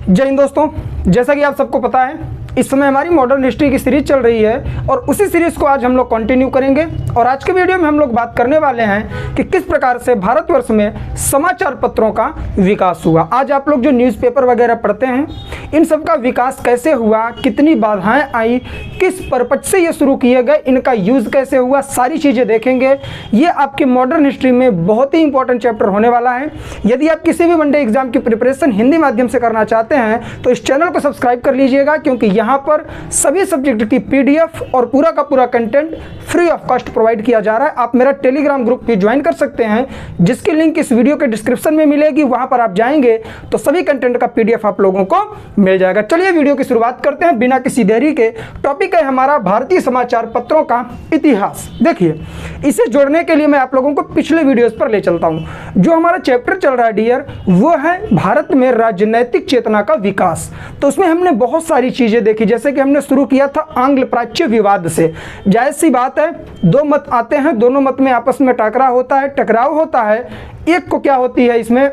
जय हिंद दोस्तों, जैसा कि आप सबको पता है इस समय हमारी मॉडर्न हिस्ट्री की सीरीज चल रही है और उसी सीरीज को आज हम लोग कंटिन्यू करेंगे। और आज के वीडियो में हम लोग बात करने वाले हैं कि किस प्रकार से भारतवर्ष में समाचार पत्रों का विकास हुआ। आज आप लोग जो न्यूज़पेपर वगैरह पढ़ते हैं, इन सब का विकास कैसे हुआ, कितनी बाधाएं आई, किस पर्पज से ये शुरू किए गए, इनका यूज़ कैसे हुआ, सारी चीज़ें देखेंगे। ये आपकी मॉडर्न हिस्ट्री में बहुत ही इंपॉर्टेंट चैप्टर होने वाला है। यदि आप किसी भी वनडे एग्जाम की प्रिपरेशन हिंदी माध्यम से करना चाहते हैं तो इस चैनल को सब्सक्राइब कर लीजिएगा, क्योंकि यहाँ पर सभी सब्जेक्ट की पीडीएफ और पूरा का पूरा content free of cost provide किया जा रहा है। आप मेरा टेलीग्राम ग्रुप भी ज्वाइन कर सकते हैं, जिसकी लिंक इस वीडियो के डिस्क्रिप्शन में मिलेगी। वहां पर आप जाएंगे तो सभी कंटेंट का पीडीएफ आप लोगों को मिल जाएगा। चलिए वीडियो की शुरुआत करते हैं बिना किसी देरी के। टॉपिक है हमारा भारतीय समाचार पत्रों का इतिहास। देखिए, इसे जोड़ने के लिए मैं आप लोगों को पिछले वीडियोस पर ले चलता हूं। जो हमारा चैप्टर चल रहा है डियर, वो है भारत में राजनैतिक चेतना का विकास। तो उसमें हमने बहुत सारी चीजें देखी, जैसे कि हमने शुरू किया था आंग्ल प्राच्य विवाद से। जायज सी बात है, दो मत आते हैं, दोनों मत में आपस में टकराव होता है। एक को क्या होती है, इसमें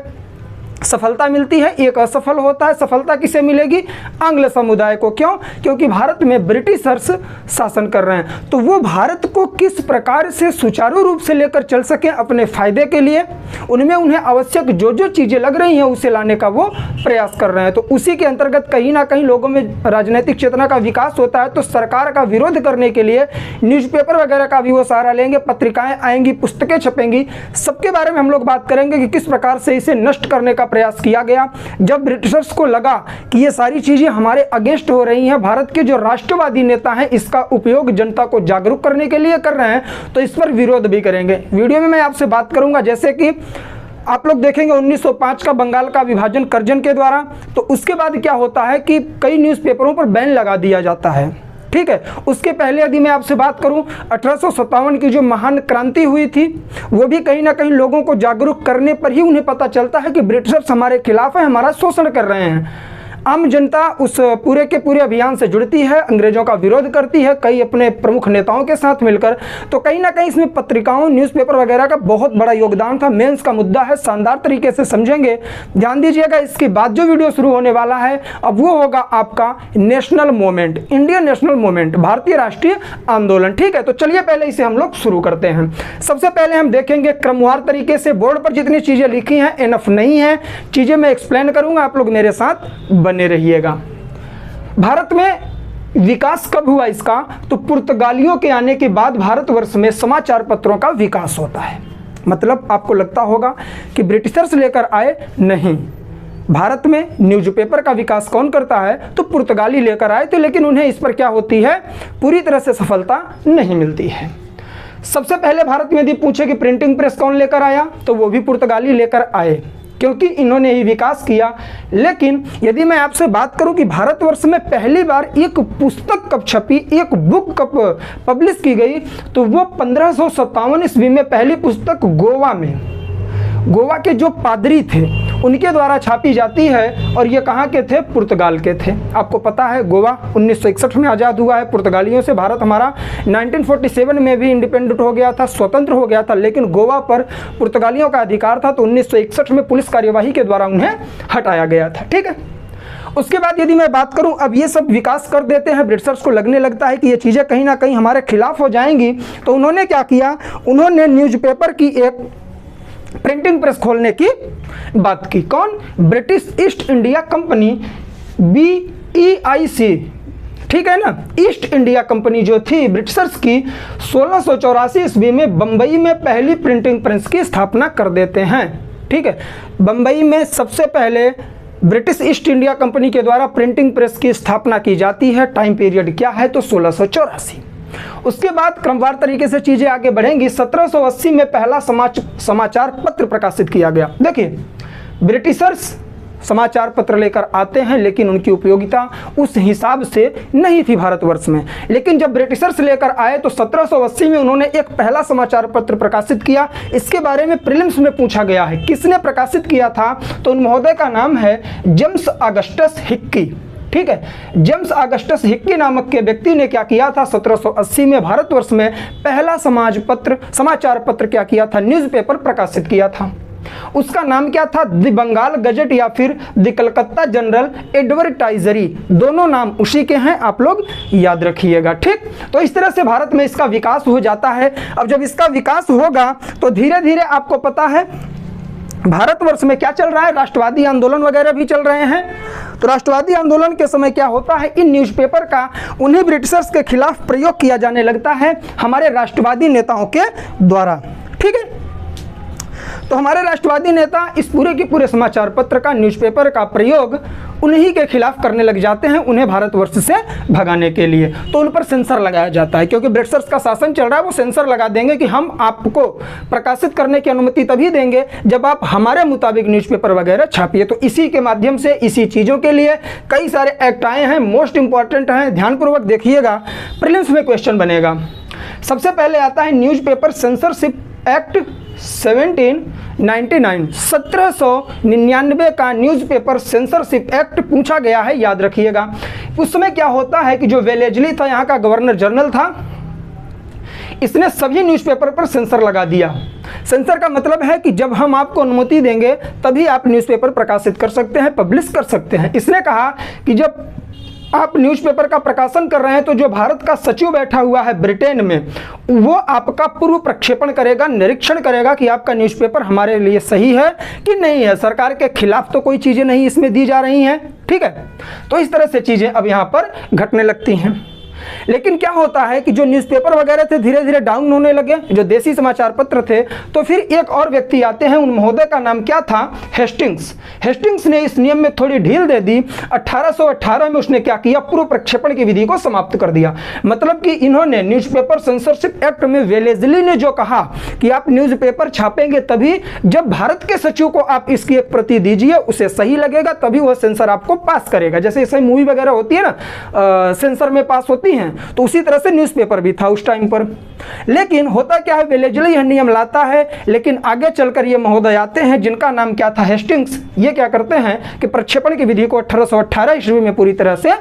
सफलता मिलती है, एक असफल होता है। सफलता किसे मिलेगी? आंग्ल समुदाय को। क्यों? क्योंकि भारत में ब्रिटिशर्स शासन कर रहे हैं, तो वो भारत को किस प्रकार से सुचारू रूप से लेकर चल सके अपने फायदे के लिए, उनमें उन्हें आवश्यक जो जो चीज़ें लग रही हैं उसे लाने का वो प्रयास कर रहे हैं। तो उसी के अंतर्गत कहीं ना कहीं लोगों में राजनीतिक चेतना का विकास होता है। तो सरकार का विरोध करने के लिए न्यूज़पेपर वगैरह का भी वो सहारा लेंगे, पत्रिकाएं आएंगी, पुस्तकें छपेंगी। सबके बारे में हम लोग बात करेंगे कि किस प्रकार से इसे नष्ट करने का प्रयास किया गया। जब ब्रिटिशर्स को लगा कि ये सारी चीजें हमारे अगेंस्ट हो रही हैं, भारत के जो राष्ट्रवादी नेता हैं इसका उपयोग जनता को जागरूक करने के लिए कर रहे हैं, तो इस पर विरोध भी करेंगे। वीडियो में मैं आपसे बात करूंगा, जैसे कि आप लोग देखेंगे 1905 का बंगाल का विभाजन कर्जन के द्वारा। तो उसके बाद क्या होता है कि कई न्यूज़पेपरों पर बैन लगा दिया जाता है। ठीक है, उसके पहले यदि मैं आपसे बात करूं, 1857 की जो महान क्रांति हुई थी, वो भी कहीं ना कहीं लोगों को जागरूक करने पर ही उन्हें पता चलता है कि ब्रिटिशर्स हमारे खिलाफ है, हमारा शोषण कर रहे हैं। आम जनता उस पूरे के पूरे अभियान से जुड़ती है, अंग्रेजों का विरोध करती है, कई अपने प्रमुख नेताओं के साथ मिलकर। तो कहीं ना कहीं इसमें पत्रिकाओं, न्यूज़पेपर वगैरह का बहुत बड़ा योगदान था। मेंस का मुद्दा है, शानदार तरीके से समझेंगे, ध्यान दीजिएगा। इसके बाद जो वीडियो शुरू होने वाला है अब वो होगा आपका national movement, Indian national movement, भारतीय राष्ट्रीय आंदोलन। ठीक है, तो चलिए पहले इसे हम लोग शुरू करते हैं। सबसे पहले हम देखेंगे क्रमवार तरीके से। बोर्ड पर जितनी चीज़ें लिखी हैं इनफ नहीं है, चीज़ें मैं एक्सप्लेन करूँगा, आप लोग मेरे साथ बने रहिएगा। भारत में विकास कब हुआ इसका? तो पुर्तगालियों के आने के बाद भारतवर्ष में समाचार पत्रों का विकास होता है। मतलब आपको लगता होगा कि ब्रिटिशर्स लेकर आए, नहीं। भारत में न्यूज़पेपर का विकास कौन करता है? तो पुर्तगाली लेकर आए थे, लेकिन उन्हें इस पर क्या होती है, पूरी तरह से सफलता नहीं मिलती है। सबसे पहले भारत में यदि पूछे कि प्रिंटिंग प्रेस कौन लेकर आया, तो वो भी पुर्तगाली लेकर आए, क्योंकि इन्होंने ही विकास किया। लेकिन यदि मैं आपसे बात करूं कि भारतवर्ष में पहली बार एक पुस्तक कब छपी, एक बुक कब पब्लिश की गई, तो वो 1557 ईस्वी में पहली पुस्तक गोवा के जो पादरी थे उनके द्वारा छापी जाती है। और ये कहाँ के थे? पुर्तगाल के थे। आपको पता है गोवा 1961 में आज़ाद हुआ है पुर्तगालियों से। भारत हमारा 1947 में भी इंडिपेंडेंट हो गया था, स्वतंत्र हो गया था, लेकिन गोवा पर पुर्तगालियों का अधिकार था। तो 1961 में पुलिस कार्यवाही के द्वारा उन्हें हटाया गया था। ठीक है, उसके बाद यदि मैं बात करूं, अब ये सब विकास कर देते हैं, ब्रिटिशर्स को लगने लगता है कि ये चीज़ें कहीं ना कहीं हमारे खिलाफ हो जाएंगी। तो उन्होंने क्या किया, उन्होंने न्यूज़पेपर की एक प्रिंटिंग प्रेस खोलने की बात की। कौन? British east India company, BEIC। ठीक है ना, ईस्ट इंडिया कंपनी जो थी ब्रिटिशर्स की, 1684 ईस्वी में बंबई में पहली प्रिंटिंग प्रेस की स्थापना कर देते हैं। ठीक है, बंबई में सबसे पहले ब्रिटिश ईस्ट इंडिया कंपनी के द्वारा प्रिंटिंग प्रेस की स्थापना की जाती है। टाइम पीरियड क्या है? तो 1684। उसके बाद क्रमवार तरीके से चीजें आगे बढ़ेंगी। 1780 में पहला समाचार पत्र प्रकाशित किया गया। देखिए, ब्रिटिशर्स समाचार पत्र लेकर आते हैं, लेकिन उनकी उपयोगिता उस हिसाब से नहीं थी भारतवर्ष में। लेकिन जब ब्रिटिशर्स लेकर आए तो 1780 में उन्होंने एक पहला समाचार पत्र प्रकाशित किया। इसके बारे में प्रीलिम्स में पूछा गया है, किसने प्रकाशित किया था? तो उन महोदय का नाम है जेम्स ऑगस्टस हिक्की। ठीक है, जेम्स ऑगस्टस हिक्की नामक के व्यक्ति ने क्या किया था? 1780 में भारतवर्ष में पहला समाचार पत्र क्या किया था? न्यूज़पेपर प्रकाशित किया था। उसका नाम क्या था? द बंगाल गजट या फिर द कलकत्ता जनरल एडवर्टाइजरी, दोनों नाम उसी के हैं, आप लोग याद रखिएगा। ठीक, तो इस तरह से भारत में इसका विकास हो जाता है। अब जब इसका विकास होगा तो धीरे धीरे आपको पता है भारतवर्ष में क्या चल रहा है, राष्ट्रवादी आंदोलन वगैरह भी चल रहे हैं। तो राष्ट्रवादी आंदोलन के समय क्या होता है, इन न्यूज़पेपर का उन्हीं ब्रिटिशर्स के खिलाफ प्रयोग किया जाने लगता है हमारे राष्ट्रवादी नेताओं के द्वारा। ठीक है, तो हमारे राष्ट्रवादी नेता इस पूरे के पूरे समाचार पत्र का, न्यूज़पेपर का प्रयोग उन्हीं के खिलाफ करने लग जाते हैं, उन्हें भारतवर्ष से भगाने के लिए। तो उन पर सेंसर लगाया जाता है, क्योंकि ब्रिटिशर्स का शासन चल रहा है। वो सेंसर लगा देंगे कि हम आपको प्रकाशित करने की अनुमति तभी देंगे जब आप हमारे मुताबिक न्यूज़पेपर वगैरह छापिए। तो इसी के माध्यम से, इसी चीज़ों के लिए कई सारे एक्ट आए हैं, मोस्ट इंपॉर्टेंट हैं, ध्यानपूर्वक देखिएगा, प्रीलिम्स में क्वेश्चन बनेगा। सबसे पहले आता है न्यूज़पेपर सेंसरशिप एक्ट 1799 का न्यूज़पेपर सेंसरशिप एक्ट पूछा गया है, याद रखिएगा। उस समय क्या होता है कि जो वेलेजली था, यहाँ का गवर्नर जनरल था, इसने सभी न्यूज़पेपर पर सेंसर लगा दिया। सेंसर का मतलब है कि जब हम आपको अनुमति देंगे तभी आप न्यूज़पेपर प्रकाशित कर सकते हैं, पब्लिश कर सकते हैं। इसने कहा कि जब आप न्यूज़पेपर का प्रकाशन कर रहे हैं तो जो भारत का सचिव बैठा हुआ है ब्रिटेन में, वो आपका पूर्व प्रक्षेपण करेगा, निरीक्षण करेगा कि आपका न्यूज़पेपर हमारे लिए सही है कि नहीं है, सरकार के खिलाफ तो कोई चीज़ें नहीं इसमें दी जा रही हैं। ठीक है, तो इस तरह से चीज़ें अब यहाँ पर घटने लगती हैं। लेकिन क्या होता है कि जो न्यूज़पेपर वगैरह थे धीरे धीरे डाउन होने लगे, जो देसी समाचार पत्र थे। तो फिर एक और व्यक्ति आते हैं, उन महोदय का नाम क्या था? हेस्टिंग्स। हेस्टिंग्स ने इस नियम में थोड़ी ढील दे दी। 1818 में उसने क्या किया? पूर्व प्रक्षेपण की विधि को समाप्त कर दिया। मतलब कि इन्होंने न्यूज़पेपर सेंसरशिप एक्ट में वेलेजली ने जो कहा कि आप न्यूज़पेपर छापेंगे तभी जब भारत के सचिव को आप इसकी एक प्रति दीजिए, उसे सही लगेगा, तभी वह सेंसर आपको पास करेगा। जैसे इसे मूवी वगैरह होती है ना, सेंसर में पास होती हैं, तो उसी तरह से न्यूज़पेपर भी था उस टाइम पर। लेकिन होता क्या है, वेलेजली यह नियम लाता है, लेकिन आगे चलकर ये महोदय आते हैं जिनका नाम क्या था? हेस्टिंग्स। ये क्या करते हैं कि प्रक्षेपण की विधि को 1818 ईस्वी में पूरी तरह से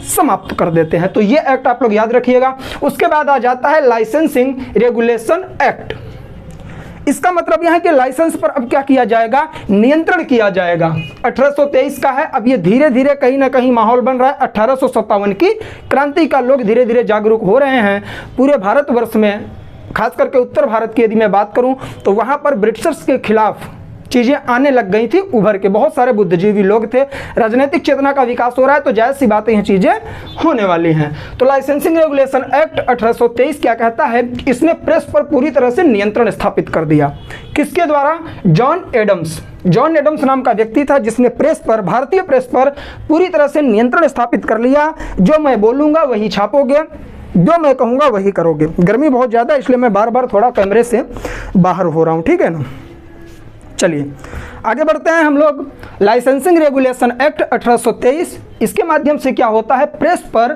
समाप्त कर देते हैं। तो ये एक्ट आप लोग याद रखिएगा। उसके बाद आ जाता है लाइसेंसिंग रेगुलेशन एक्ट। इसका मतलब यह है कि लाइसेंस पर अब क्या किया जाएगा? नियंत्रण किया जाएगा। 1823 का है। अब ये धीरे धीरे कहीं ना कहीं माहौल बन रहा है। 1857 की क्रांति का लोग धीरे धीरे जागरूक हो रहे हैं। पूरे भारतवर्ष में, खास करके उत्तर भारत की यदि मैं बात करूं तो वहां पर ब्रिटिशर्स के खिलाफ चीज़ें आने लग गई थी उभर के। बहुत सारे बुद्धिजीवी लोग थे, राजनीतिक चेतना का विकास हो रहा है, तो जायज़ सी बातें ये चीज़ें होने वाली हैं। तो लाइसेंसिंग रेगुलेशन एक्ट 1823 क्या कहता है? इसने प्रेस पर पूरी तरह से नियंत्रण स्थापित कर दिया। किसके द्वारा? John Adams. जॉन एडम्स नाम का व्यक्ति था जिसने प्रेस पर, भारतीय प्रेस पर पूरी तरह से नियंत्रण स्थापित कर लिया। जो मैं बोलूँगा वही छापोगे, जो मैं कहूँगा वही करोगे। गर्मी बहुत ज़्यादा, इसलिए मैं बार बार थोड़ा कैमरे से बाहर हो रहा हूँ, ठीक है ना। चलिए आगे बढ़ते हैं हम लोग। लाइसेंसिंग रेगुलेशन एक्ट 1823, इसके माध्यम से क्या होता है? प्रेस पर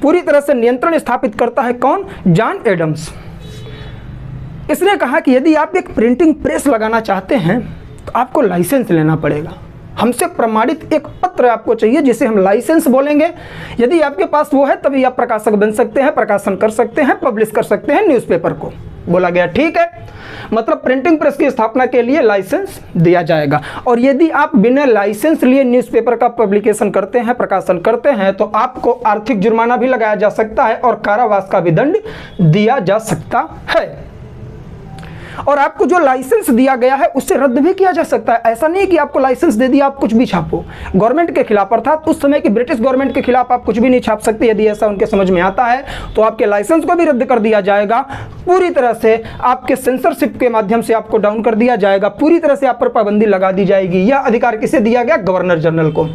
पूरी तरह से नियंत्रण स्थापित करता है कौन? John Adams. इसने कहा कि यदि आप एक प्रिंटिंग प्रेस लगाना चाहते हैं तो आपको लाइसेंस लेना पड़ेगा। हमसे प्रमाणित एक पत्र आपको चाहिए जिसे हम लाइसेंस बोलेंगे। यदि आपके पास वो है तभी आप प्रकाशक बन सकते हैं, प्रकाशन कर सकते हैं, पब्लिश कर सकते हैं न्यूज़पेपर को। बोला गया ठीक है, मतलब प्रिंटिंग प्रेस की स्थापना के लिए लाइसेंस दिया जाएगा। और यदि आप बिना लाइसेंस लिए न्यूज़पेपर का पब्लिकेशन करते हैं, प्रकाशन करते हैं, तो आपको आर्थिक जुर्माना भी लगाया जा सकता है और कारावास का भी दंड दिया जा सकता है। और आपको जो लाइसेंस दिया गया है उससे रद्द भी किया जा सकता है। ऐसा नहीं कि आपको लाइसेंस दे दिया आप कुछ भी छापो। गवर्नमेंट के खिलाफ, अर्थात उस समय की ब्रिटिश गवर्नमेंट के खिलाफ आप कुछ भी नहीं छाप सकते। यदि ऐसा उनके समझ में आता है तो आपके लाइसेंस को भी रद्द कर दिया जाएगा। पूरी तरह से आपके सेंसरशिप के माध्यम से आपको डाउन कर दिया जाएगा। पूरी तरह से आप पर पाबंदी लगा दी जाएगी। यह अधिकार किसे दिया गया? गवर्नर जनरल को।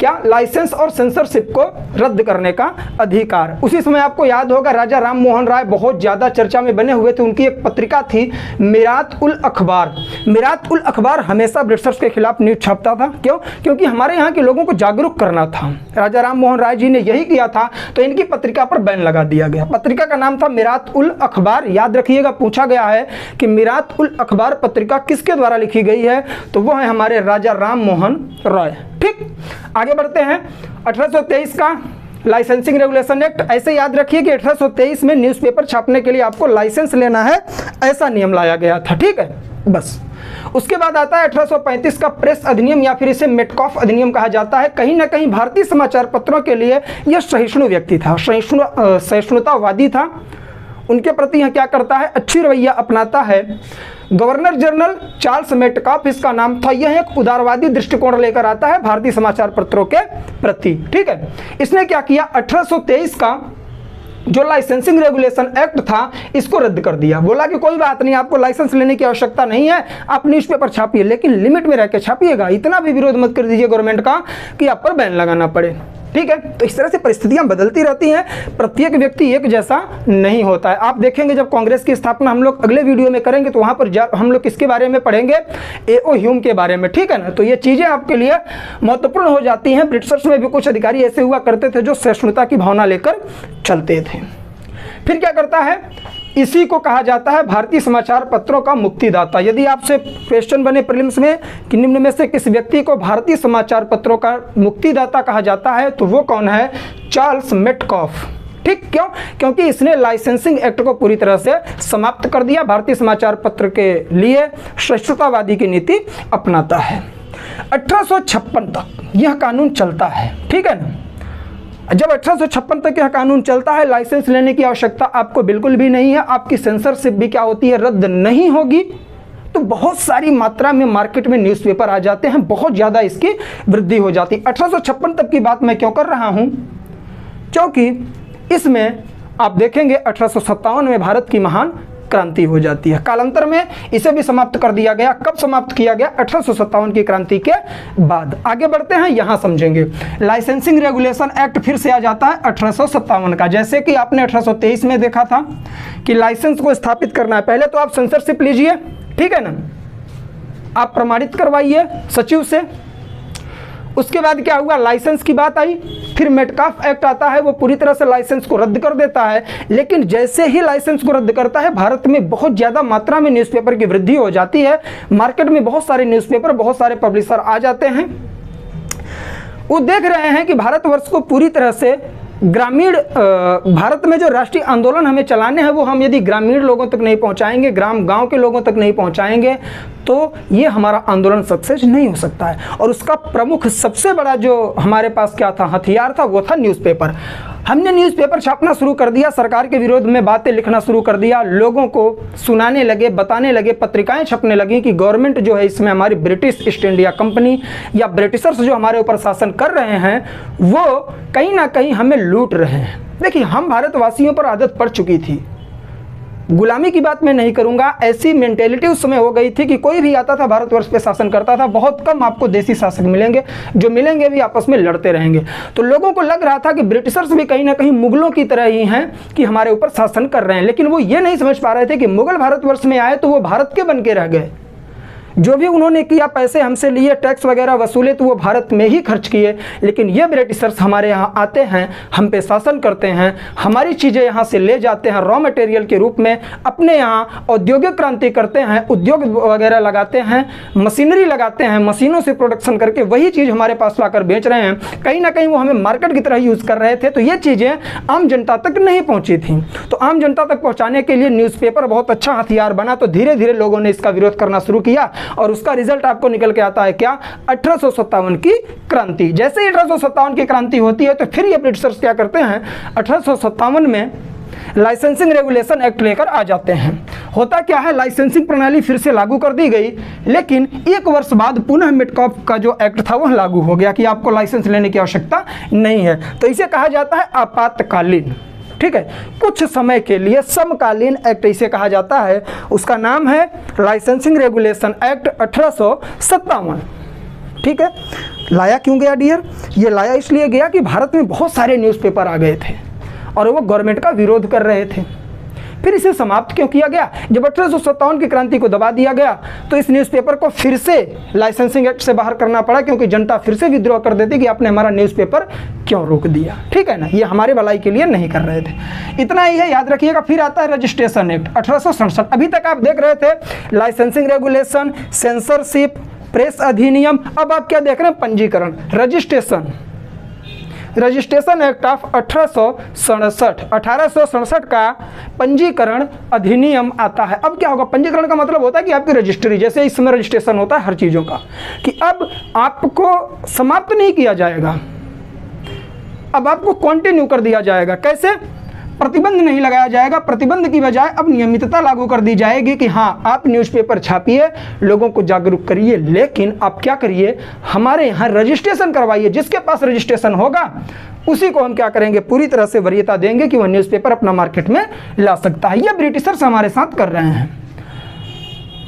क्या? लाइसेंस और सेंसरशिप को रद्द करने का अधिकार। उसी समय आपको याद होगा राजा राम मोहन राय बहुत ज़्यादा चर्चा में बने हुए थे। उनकी एक पत्रिका थी मीरात उल अखबार। मीरात उल अखबार हमेशा ब्रिटिशर्स के खिलाफ न्यूज़ छापता था। क्यों? क्योंकि हमारे यहाँ के लोगों को जागरूक करना था। राजा राम मोहन राय जी ने यही किया था, तो इनकी पत्रिका पर बैन लगा दिया गया। पत्रिका का नाम था मीरात उल अखबार। याद रखिएगा, पूछा गया है कि मीरात उल अखबार पत्रिका किसके द्वारा लिखी गई है? तो वो है हमारे राजा राम मोहन राय। ठीक, आगे बढ़ते हैं। 1823 का लाइसेंसिंग रेगुलेशन एक्ट। ऐसे याद रखिए कि 1823 में न्यूज़पेपर छापने के लिए आपको लाइसेंस लेना है, ऐसा नियम लाया गया था। ठीक है, बस। उसके बाद आता है 1835 का प्रेस अधिनियम या फिर इसे मेटकॉफ अधिनियम कहा जाता है। कहीं ना कहीं भारतीय समाचार पत्रों के लिए यह सहिष्णु व्यक्ति था, सहिष्णुतावादी था। उनके प्रति यह क्या करता है, अच्छी रवैया अपनाता है। गवर्नर जनरल चार्ल्स मेटकॉफ इसका नाम था। यह एक उदारवादी दृष्टिकोण लेकर आता है भारतीय समाचार पत्रों के प्रति। ठीक है, इसने क्या किया, 1823 का जो लाइसेंसिंग रेगुलेशन एक्ट था इसको रद्द कर दिया। बोला कि कोई बात नहीं, आपको लाइसेंस लेने की आवश्यकता नहीं है, आप न्यूज़पेपर छापिए, लेकिन लिमिट में रह के छापिएगा, इतना भी विरोध मत कर दीजिए गवर्नमेंट का कि आप पर बैन लगाना पड़े। ठीक है, तो इस तरह से परिस्थितियां बदलती रहती हैं, प्रत्येक व्यक्ति एक जैसा नहीं होता है। आप देखेंगे जब कांग्रेस की स्थापना हम लोग अगले वीडियो में करेंगे तो वहां पर हम लोग किसके बारे में पढ़ेंगे, ए.ओ. ह्यूम के बारे में। ठीक है ना, तो ये चीजें आपके लिए महत्वपूर्ण हो जाती हैं। ब्रिटिशर्स में भी कुछ अधिकारी ऐसे हुआ करते थे जो सहिष्णुता की भावना लेकर चलते थे। फिर क्या करता है, इसी को कहा जाता है भारतीय समाचार पत्रों का मुक्तिदाता। यदि आपसे क्वेश्चन बने प्रीलिम्स में कि निम्न में से किस व्यक्ति को भारतीय समाचार पत्रों का मुक्तिदाता कहा जाता है, तो वो कौन है, चार्ल्स मेटकॉफ। ठीक, क्यों, क्योंकि इसने लाइसेंसिंग एक्ट को पूरी तरह से समाप्त कर दिया। भारतीय समाचार पत्र के लिए सहिष्णुतावादी की नीति अपनाता है। 1856 तक यह कानून चलता है। ठीक है ना, जब 1856 तक यह कानून चलता है, लाइसेंस लेने की आवश्यकता आपको बिल्कुल भी नहीं है, आपकी सेंसरशिप भी क्या होती है, रद्द नहीं होगी। तो बहुत सारी मात्रा में मार्केट में न्यूज़पेपर आ जाते हैं, बहुत ज़्यादा इसकी वृद्धि हो जाती है। 1856 तक की बात मैं क्यों कर रहा हूँ, क्योंकि इसमें आप देखेंगे 1857 में भारत की महान क्रांति हो जाती है। कालांतर में इसे भी समाप्त कर दिया गया। कब समाप्त किया गया, 1857 की क्रांति के बाद। आगे बढ़ते हैं, यहां समझेंगे। लाइसेंसिंग रेगुलेशन एक्ट फिर से आ जाता है 1857 का। जैसे कि आपने 1823 में देखा था कि लाइसेंस को स्थापित करना है, पहले तो आप सेंसरशिप लीजिए, ठीक है ना, आप प्रमाणित करवाइए सचिव से। उसके बाद क्या हुआ, लाइसेंस की बात आई, फिर मेटकॉफ एक्ट आता है, वो पूरी तरह से लाइसेंस को रद्द कर देता है। लेकिन जैसे ही लाइसेंस को रद्द करता है, भारत में बहुत ज़्यादा मात्रा में न्यूज़पेपर की वृद्धि हो जाती है। मार्केट में बहुत सारे न्यूज़पेपर, बहुत सारे पब्लिशर आ जाते हैं। वो देख रहे हैं कि भारतवर्ष को पूरी तरह से ग्रामीण भारत में जो राष्ट्रीय आंदोलन हमें चलाने हैं, वो हम यदि ग्रामीण लोगों तक नहीं पहुंचाएंगे, गांव के लोगों तक नहीं पहुंचाएंगे, तो ये हमारा आंदोलन सक्सेस नहीं हो सकता है। और उसका प्रमुख सबसे बड़ा जो हमारे पास क्या था, हथियार था, वो था न्यूज़पेपर। हमने न्यूज़पेपर छापना शुरू कर दिया, सरकार के विरोध में बातें लिखना शुरू कर दिया, लोगों को सुनाने लगे, बताने लगे, पत्रिकाएं छपने लगी कि गवर्नमेंट जो है इसमें हमारी ब्रिटिश ईस्ट इंडिया कंपनी या ब्रिटिशर्स जो हमारे ऊपर शासन कर रहे हैं, वो कहीं ना कहीं हमें लूट रहे हैं। देखिए, हम भारतवासियों पर आदत पड़ चुकी थी, गुलामी की बात मैं नहीं करूंगा, ऐसी मेंटेलिटी उस समय हो गई थी कि कोई भी आता था भारतवर्ष पे शासन करता था, बहुत कम आपको देसी शासक मिलेंगे, जो मिलेंगे भी आपस में लड़ते रहेंगे। तो लोगों को लग रहा था कि ब्रिटिशर्स भी कहीं ना कहीं मुगलों की तरह ही हैं कि हमारे ऊपर शासन कर रहे हैं। लेकिन वो ये नहीं समझ पा रहे थे कि मुगल भारतवर्ष में आए तो वो भारत के बन के रह गए। जो भी उन्होंने किया, पैसे हमसे लिए, टैक्स वगैरह वसूले, तो वो भारत में ही खर्च किए। लेकिन ये ब्रिटिशर्स हमारे यहाँ आते हैं, हम पे शासन करते हैं, हमारी चीज़ें यहाँ से ले जाते हैं रॉ मटेरियल के रूप में, अपने यहाँ औद्योगिक क्रांति करते हैं, उद्योग वगैरह लगाते हैं, मशीनरी लगाते हैं, मशीनों से प्रोडक्शन करके वही चीज़ हमारे पास लाकर बेच रहे हैं। कहीं ना कहीं वो हमें मार्केट की तरह यूज़ कर रहे थे। तो ये चीज़ें आम जनता तक नहीं पहुँची थी। तो आम जनता तक पहुँचाने के लिए न्यूज़पेपर बहुत अच्छा हथियार बना। तो धीरे धीरे लोगों ने इसका विरोध करना शुरू किया और उसका रिजल्ट आपको निकल के आता है क्या, 1857 की क्रांति। जैसे ही 1857 की क्रांति होती है, तो फिर ये ब्रिटिशर्स क्या करते हैं, 1857 में लाइसेंसिंग रेगुलेशन एक्ट लेकर आ जाते हैं। होता क्या है, लाइसेंसिंग प्रणाली फिर से लागू कर दी गई, लेकिन एक वर्ष बाद पुनः मेटकॉफ का जो एक्ट था वह लागू हो गया कि आपको लाइसेंस लेने की आवश्यकता नहीं है। तो इसे कहा जाता है आपातकालीन, ठीक है, कुछ समय के लिए समकालीन एक्ट इसे कहा जाता है। उसका नाम है लाइसेंसिंग रेगुलेशन एक्ट 1857। ठीक है, लाया क्यों गया डियर, ये लाया इसलिए गया कि भारत में बहुत सारे न्यूज़पेपर आ गए थे और वो गवर्नमेंट का विरोध कर रहे थे। फिर इसे समाप्त क्यों किया गया, जब 1857 की क्रांति को दबा दिया गया तो इस न्यूज़पेपर को फिर से लाइसेंसिंग एक्ट से बाहर करना पड़ा, क्योंकि जनता फिर से विद्रोह कर देती कि आपने हमारा न्यूज़पेपर क्यों रोक दिया। ठीक है ना, ये हमारे भलाई के लिए नहीं कर रहे थे। इतना ही है, याद रखिएगा। फिर आता है रजिस्ट्रेशन एक्ट 1867। अभी तक आप देख रहे थे लाइसेंसिंग रेगुलेशन, सेंसरशिप, प्रेस अधिनियम। अब आप क्या देख रहे हैं, पंजीकरण, रजिस्ट्रेशन। रजिस्ट्रेशन एक्ट ऑफ 1867 का पंजीकरण अधिनियम आता है। अब क्या होगा, पंजीकरण का मतलब होता है कि आपकी रजिस्ट्री, जैसे इस समय रजिस्ट्रेशन होता है हर चीज़ों का, कि अब आपको समाप्त नहीं किया जाएगा, अब आपको कंटिन्यू कर दिया जाएगा। कैसे? प्रतिबंध नहीं लगाया जाएगा, प्रतिबंध की बजाय अब नियमितता लागू कर दी जाएगी कि हाँ आप न्यूज़पेपर छापिए, लोगों को जागरूक करिए, लेकिन आप क्या करिए, हमारे यहाँ रजिस्ट्रेशन करवाइए। जिसके पास रजिस्ट्रेशन होगा उसी को हम क्या करेंगे, पूरी तरह से वरीयता देंगे कि वह न्यूज़पेपर अपना मार्केट में ला सकता है। ये ब्रिटिशर्स हमारे साथ कर रहे हैं।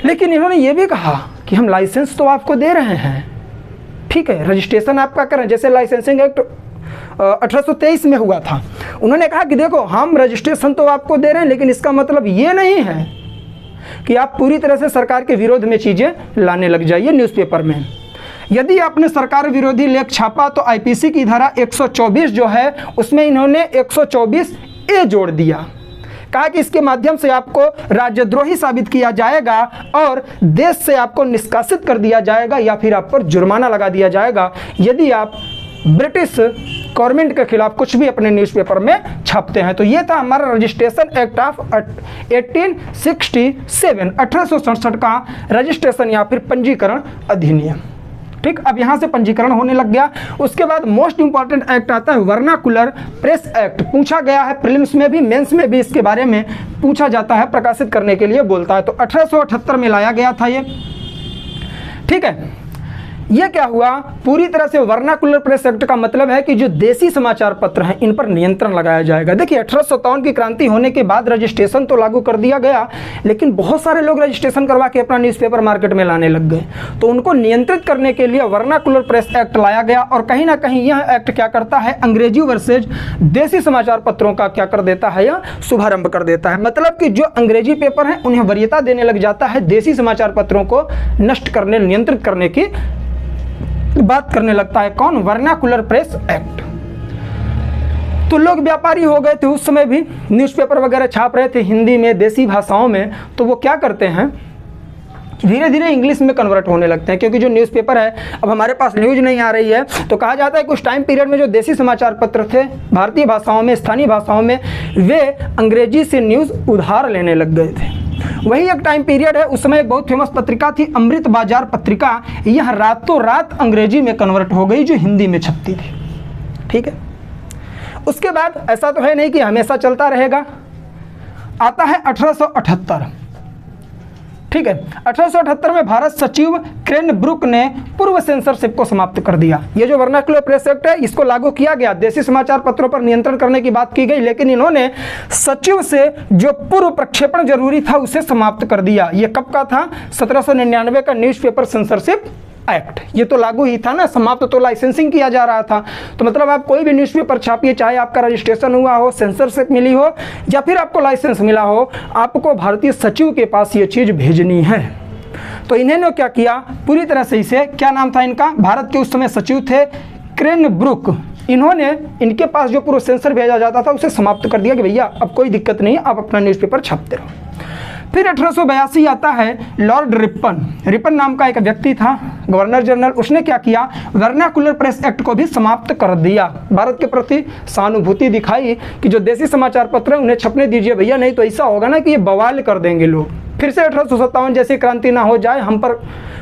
लेकिन इन्होंने ये भी कहा कि हम लाइसेंस तो आपको दे रहे हैं, ठीक है, रजिस्ट्रेशन आपका करें, जैसे लाइसेंसिंग एक्ट 1823 में हुआ था। उन्होंने कहा कि देखो हम रजिस्ट्रेशन तो आपको दे रहे हैं, लेकिन इसका मतलब ये नहीं है कि आप पूरी तरह से सरकार के विरोध में चीज़ें लाने लग जाइए न्यूज़पेपर में। यदि आपने सरकार विरोधी लेख छापा तो आईपीसी की धारा 124 जो है उसमें इन्होंने 124A जोड़ दिया। कहा कि इसके माध्यम से आपको राजद्रोही साबित किया जाएगा और देश से आपको निष्कासित कर दिया जाएगा या फिर आप पर जुर्माना लगा दिया जाएगा यदि आप ब्रिटिश गवर्नमेंट के खिलाफ कुछ भी अपने न्यूज़पेपर में छापते हैं। तो ये था हमारा रजिस्ट्रेशन एक्ट ऑफ 1867 का रजिस्ट्रेशन या फिर पंजीकरण अधिनियम। ठीक, अब यहाँ से पंजीकरण होने लग गया। उसके बाद मोस्ट इंपॉर्टेंट एक्ट आता है वर्नाकुलर प्रेस एक्ट। पूछा गया है प्रीलिम्स में भी, मेंस में भी इसके बारे में पूछा जाता है, प्रकाशित करने के लिए बोलता है। तो 1878 में लाया गया था ये, ठीक है। ये क्या हुआ, पूरी तरह से वर्नाकुलर प्रेस एक्ट का मतलब है कि जो देसी समाचार पत्र हैं इन पर नियंत्रण लगाया जाएगा। देखिए 1857 की क्रांति होने के बाद रजिस्ट्रेशन तो लागू कर दिया गया, लेकिन बहुत सारे लोग रजिस्ट्रेशन करवा के अपना न्यूज़पेपर मार्केट में लाने लग गए। तो उनको नियंत्रित करने के लिए वर्नाकुलर प्रेस एक्ट लाया गया और कहीं ना कहीं यह एक्ट क्या करता है, अंग्रेजी वर्सेज देसी समाचार पत्रों का क्या कर देता है, यह शुभारंभ कर देता है। मतलब कि जो अंग्रेजी पेपर हैं उन्हें वरीयता देने लग जाता है, देसी समाचार पत्रों को नष्ट करने, नियंत्रित करने की बात करने लगता है। कौन? Vernacular press act. तो लोग व्यापारी हो गए थे उस समय भी, न्यूज़पेपर वगैरह छाप रहे थे हिंदी में, देसी भाषाओं में, तो वो क्या करते हैं, धीरे धीरे इंग्लिश में कन्वर्ट होने लगते हैं। क्योंकि जो न्यूज़पेपर है, अब हमारे पास न्यूज़ नहीं आ रही है, तो कहा जाता है कुछ टाइम पीरियड में जो देसी समाचार पत्र थे भारतीय भाषाओं में, स्थानीय भाषाओं में, वे अंग्रेजी से न्यूज़ उधार लेने लग गए थे। वही एक टाइम पीरियड है, उस समय एक बहुत फेमस पत्रिका थी अमृत बाजार पत्रिका, यह रातों रात अंग्रेजी में कन्वर्ट हो गई जो हिंदी में छपती थी, ठीक है। उसके बाद ऐसा तो है नहीं कि हमेशा चलता रहेगा। आता है 1878, ठीक है। 1878 में भारत सचिव क्रेनब्रुक ने पूर्व सेंसरशिप को समाप्त कर दिया। ये जो वर्नाकुलर प्रेस एक्ट है इसको लागू किया गया, देसी समाचार पत्रों पर नियंत्रण करने की बात की गई, लेकिन इन्होंने सचिव से जो पूर्व प्रक्षेपण जरूरी था उसे समाप्त कर दिया। ये कब का था? 1799 का न्यूज़पेपर सेंसरशिप एक्ट। ये तो लागू ही था ना, समाप्त तो लाइसेंसिंग किया जा रहा था। तो मतलब आप कोई भी न्यूज़पेपर छापिए, चाहे आपका रजिस्ट्रेशन हुआ हो, सेंसरशिप मिली हो या फिर आपको लाइसेंस मिला हो, आपको भारतीय सचिव के पास ये चीज़ भेजनी है। तो इन्होंने क्या किया, पूरी तरह से इसे, क्या नाम था इनका, भारत के उस समय सचिव थे क्रेनब्रुक, इन्होंने इनके पास जो पूर्व सेंसर भेजा जाता था उसे समाप्त कर दिया कि भैया अब कोई दिक्कत नहीं, आप अपना न्यूज़पेपर छापते रहो। फिर 1882 आता है, लॉर्ड रिपन नाम का एक व्यक्ति था, गवर्नर जनरल, उसने क्या किया, वर्नाकुलर प्रेस एक्ट को भी समाप्त कर दिया। भारत के प्रति सहानुभूति दिखाई कि जो देसी समाचार पत्र हैं उन्हें छपने दीजिए भैया, नहीं तो ऐसा होगा ना कि ये बवाल कर देंगे लोग। फिर से 1857 जैसी क्रांति ना हो जाए, हम पर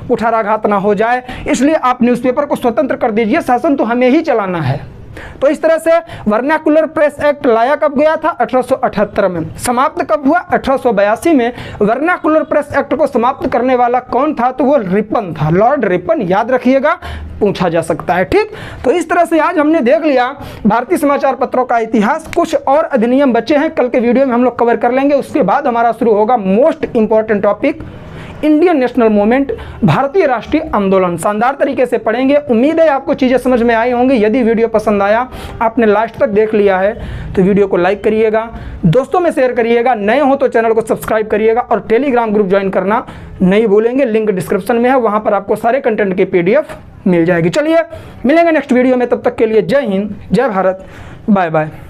कुठाराघात ना हो जाए, इसलिए आप न्यूज़पेपर को स्वतंत्र कर दीजिए, शासन तो हमें ही चलाना है। तो इस तरह से वर्नाकुलर प्रेस एक्ट लाया कब गया था? 1878 में। समाप्त कब हुआ? 1882 में। वर्नाकुलर प्रेस एक्ट को समाप्त करने वाला कौन था? तो वो रिपन था, लॉर्ड रिपन, याद रखिएगा, पूछा जा सकता है, ठीक। तो इस तरह से आज हमने देख लिया भारतीय समाचार पत्रों का इतिहास। कुछ और अधिनियम बचे हैं, कल के वीडियो में हम लोग कवर कर लेंगे। उसके बाद हमारा शुरू होगा most important topic, Indian national movement, भारतीय राष्ट्रीय आंदोलन। शानदार तरीके से पढ़ेंगे। उम्मीद है आपको चीज़ें समझ में आई होंगी। यदि वीडियो पसंद आया, आपने लास्ट तक देख लिया है, तो वीडियो को लाइक करिएगा, दोस्तों में शेयर करिएगा, नए हो तो चैनल को सब्सक्राइब करिएगा और टेलीग्राम ग्रुप ज्वाइन करना नहीं भूलेंगे, लिंक डिस्क्रिप्शन में है, वहाँ पर आपको सारे कंटेंट की PDF मिल जाएगी। चलिए मिलेंगे नेक्स्ट वीडियो में, तब तक के लिए जय हिंद, जय भारत, बाय बाय।